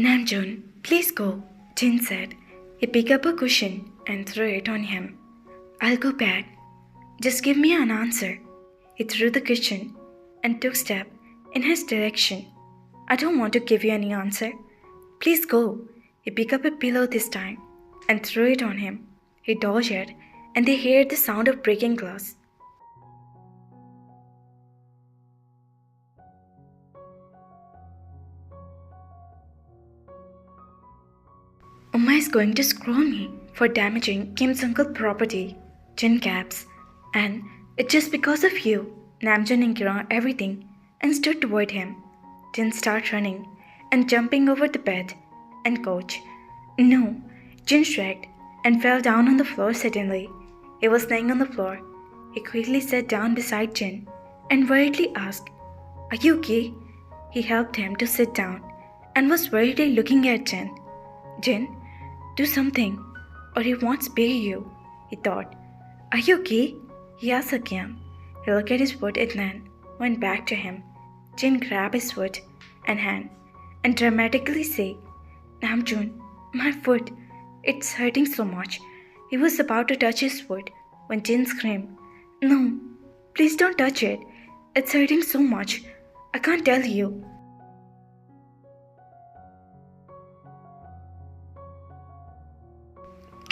Namjoon, please go, Jin said. He picked up a cushion and threw it on him. I'll go back. Just give me an answer. He threw the cushion and took a step in his direction. I don't want to give you any answer. Please go. He picked up a pillow this time and threw it on him. He dodged it and they heard the sound of breaking glass. Uma is going to screw me for damaging Kim's uncle's property, Jin gaps, and it's just because of you. Namjoon ignored everything and stood toward him. Jin started running and jumping over the bed and couch. No, Jin shrieked and fell down on the floor suddenly. He was lying on the floor. He quickly sat down beside Jin and worriedly asked, Are you okay? He helped him to sit down and was worriedly looking at Jin. Jin, do something or he won't spare you, he thought. Are you okay? He asked again. He looked at his foot and then went back to him. Jin grabbed his foot and hand and dramatically said, Namjoon, my foot, it's hurting so much. He was about to touch his foot when Jin screamed, No, please don't touch it. It's hurting so much. I can't tell you.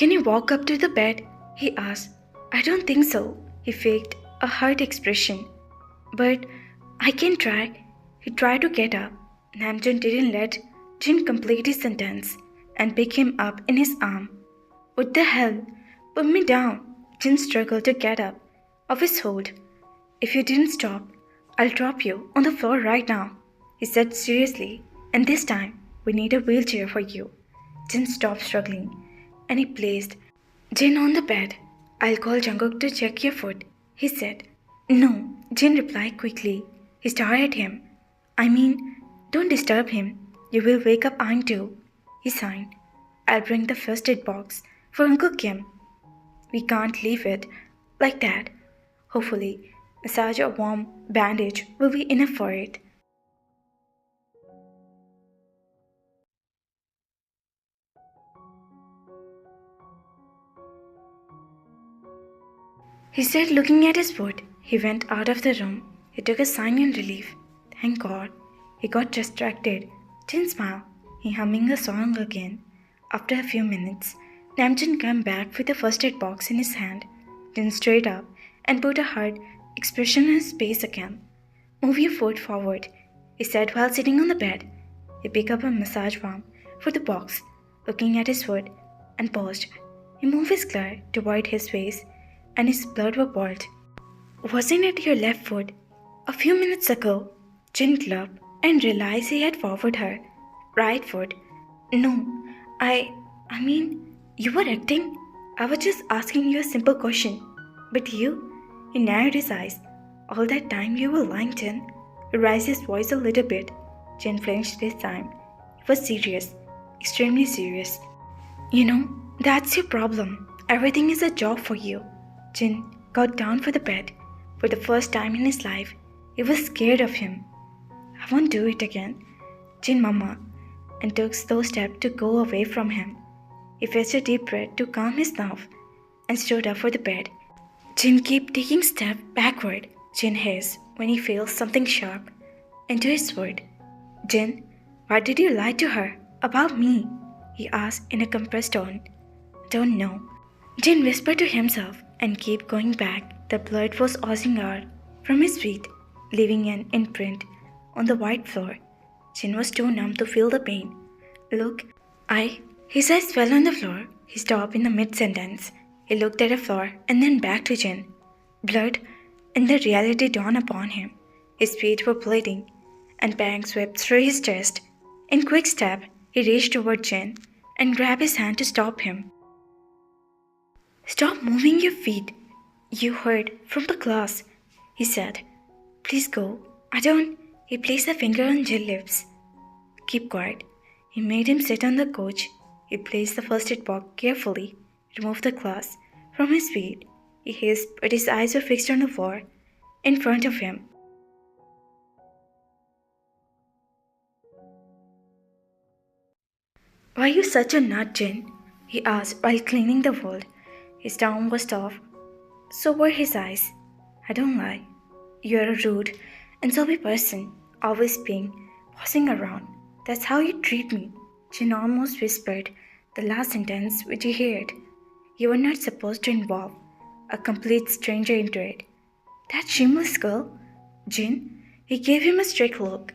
Can you walk up to the bed? He asked. I don't think so. He faked a hurt expression. But I can try. He tried to get up. Namjoon didn't let Jin complete his sentence and pick him up in his arm. What the hell? Put me down. Jin struggled to get up of his hold. If you didn't stop, I'll drop you on the floor right now, he said seriously, and this time we need a wheelchair for you. Jin stopped struggling and he placed Jin on the bed. I'll call Jungkook to check your foot, he said. No, Jin replied quickly. He stared at him. I mean, don't disturb him. You will wake up Aang too. He signed. I'll bring the first aid box for Uncle Kim. We can't leave it like that. Hopefully, massage or warm bandage will be enough for it. He said, looking at his foot. He went out of the room. He took a sigh in relief. Thank God. He got distracted. Jin smiled. He humming a song again. After a few minutes, Namjoon came back with the first aid box in his hand. Jin straight up and put a hard expression on his face again. Move your foot forward, he said while sitting on the bed. He picked up a massage balm for the box, looking at his foot, and paused. He moved his glare toward his face, and his blood was boiled. Wasn't it your left foot? A few minutes ago, Jin gulped and realized he had forwarded her right foot. No, I mean, you were acting. I was just asking you a simple question. But you? He narrowed his eyes. All that time you were lying, Jin. He raised his voice a little bit. Jin flinched this time. He was serious, extremely serious. You know, that's your problem. Everything is a job for you. Jin got down for the bed. For the first time in his life, he was scared of him. I won't do it again, Jin mama, and took slow steps to go away from him. He fetched a deep breath to calm his nerve and stood up for the bed. Jin kept taking steps backward. Jin hissed when he felt something sharp into his foot. Jin, why did you lie to her? About me? He asked in a compressed tone. Don't know. Jin whispered to himself and kept going back. The blood was oozing out from his feet, leaving an imprint on the white floor. Jin was too numb to feel the pain. Look, his eyes fell on the floor. He stopped in the mid-sentence. He looked at the floor and then back to Jin. Blood, and the reality dawned upon him. His feet were bleeding, and pang swept through his chest. In quick step, he reached toward Jin and grabbed his hand to stop him. Stop moving your feet. You heard from the class, he said. Please go. I don't. He placed a finger on Jin's lips. Keep quiet. He made him sit on the couch. He placed the first aid box carefully, removed the glass from his feet. He hissed, but his eyes were fixed on the floor in front of him. Why are you such a nut, Jin? He asked while cleaning the wood. His tongue was tough, so were his eyes. I don't lie. You're a rude and soapy person, always bossing around. That's how you treat me. Jin almost whispered the last sentence which he heard. You were not supposed to involve a complete stranger into it. That shameless girl? Jin? He gave him a strict look.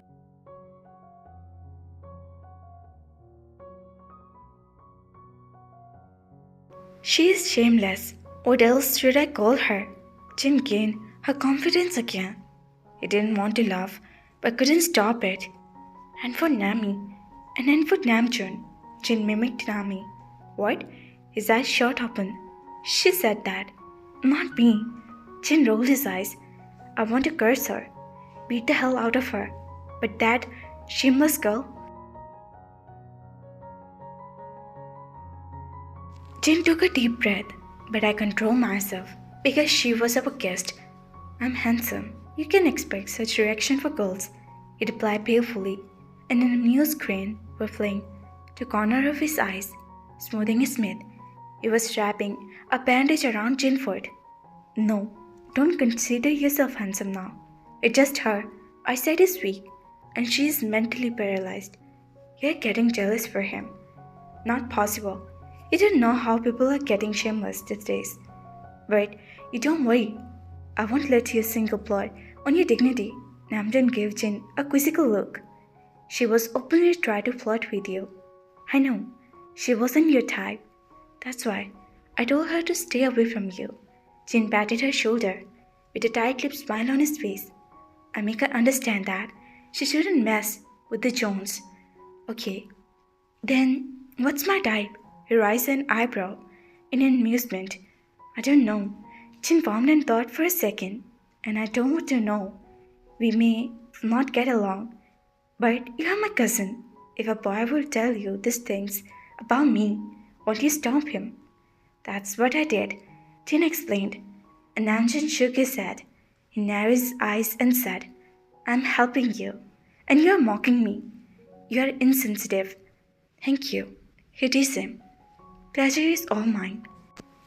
She is shameless. What else should I call her? Jin gained her confidence again. He didn't want to laugh, but couldn't stop it. And for Nami, and then for Namjoon, Jin mimicked Nami. What? His eyes shot open. She said that. Not me. Jin rolled his eyes. I want to curse her, beat the hell out of her. But that shameless girl. Jin took a deep breath, but I controlled myself because she was our guest. I'm handsome. You can expect such reaction for girls, he replied playfully, and an amused grin rippling the corner of his eyes, smoothing his mouth. He was wrapping a bandage around Jin's foot. No, don't consider yourself handsome now. It's just her. I said is weak, and she is mentally paralyzed. You're getting jealous for him. Not possible. You don't know how people are getting shameless these days. But you don't worry. I won't let you single blood on your dignity. Namjoon gave Jin a quizzical look. She was openly trying to flirt with you. I know. She wasn't your type. That's why I told her to stay away from you. Jin patted her shoulder with a tight-lipped smile on his face. I make her understand that she shouldn't mess with the Jones. Okay. Then what's my type? He raised an eyebrow in amusement. I don't know. Jin formed and thought for a second, and I don't want to know. We may not get along, but you are my cousin. If a boy will tell you these things about me, won't you stop him? That's what I did, Jin explained. And Namjoon shook his head. He narrowed his eyes and said, I'm helping you, and you are mocking me. You are insensitive. Thank you. He teased him. Pleasure is all mine.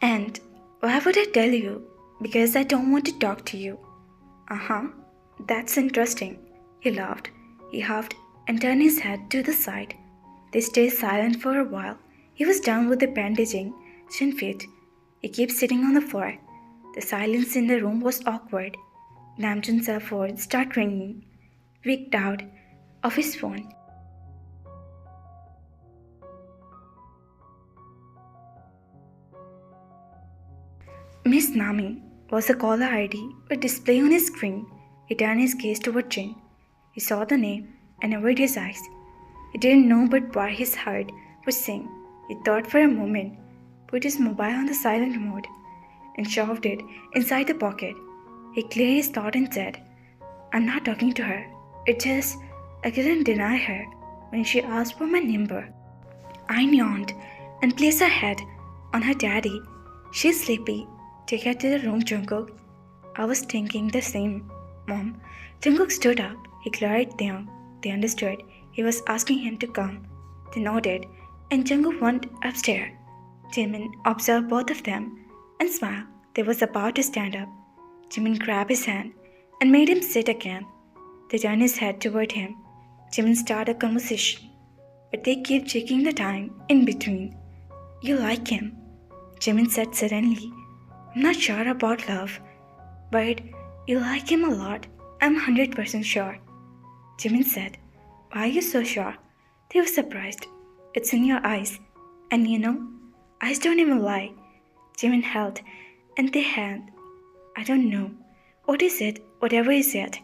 And why would I tell you? Because I don't want to talk to you. Uh-huh. That's interesting. He laughed. He huffed and turned his head to the side. They stayed silent for a while. He was done with the bandaging Jin's feet. He kept sitting on the floor. The silence in the room was awkward. Namjoon's cell phone started ringing. Wigged out of his phone. Miss Nami was the caller ID with display on his screen. He turned his gaze toward Jin. He saw the name and averted his eyes. He didn't know but why his heart was sing. He thought for a moment, put his mobile on the silent mode, and shoved it inside the pocket. He cleared his thought and said, I'm not talking to her. It's just I couldn't deny her when she asked for my number. I yawned and placed her head on her daddy. She's sleepy. Take her to the room, Jungkook. I was thinking the same, Mom. Jungkook stood up. He glared at them. They understood. He was asking him to come. They nodded, and Jungkook went upstairs. Jimin observed both of them and smiled. They was about to stand up. Jimin grabbed his hand and made him sit again. They turned his head toward him. Jimin started a conversation, but they kept checking the time in between. You like him, Jimin said suddenly. I'm not sure about love, but you like him a lot. I'm 100% sure. Jimin said, why are you so sure? They were surprised. It's in your eyes. And you know, eyes don't even lie. Jimin held, and they had. I don't know. What is it? Whatever is it?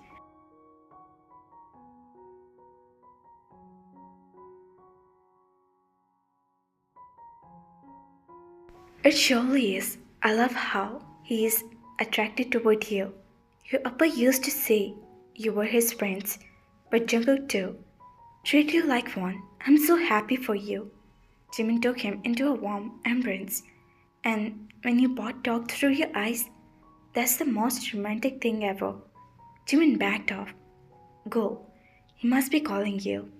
It surely is. I love how he is attracted toward you. Your Appa used to say you were his friends, but Jungkook too. Treat you like one. I'm so happy for you. Jimin took him into a warm embrace. And when you both talk through your eyes, that's the most romantic thing ever. Jimin backed off. Go. He must be calling you.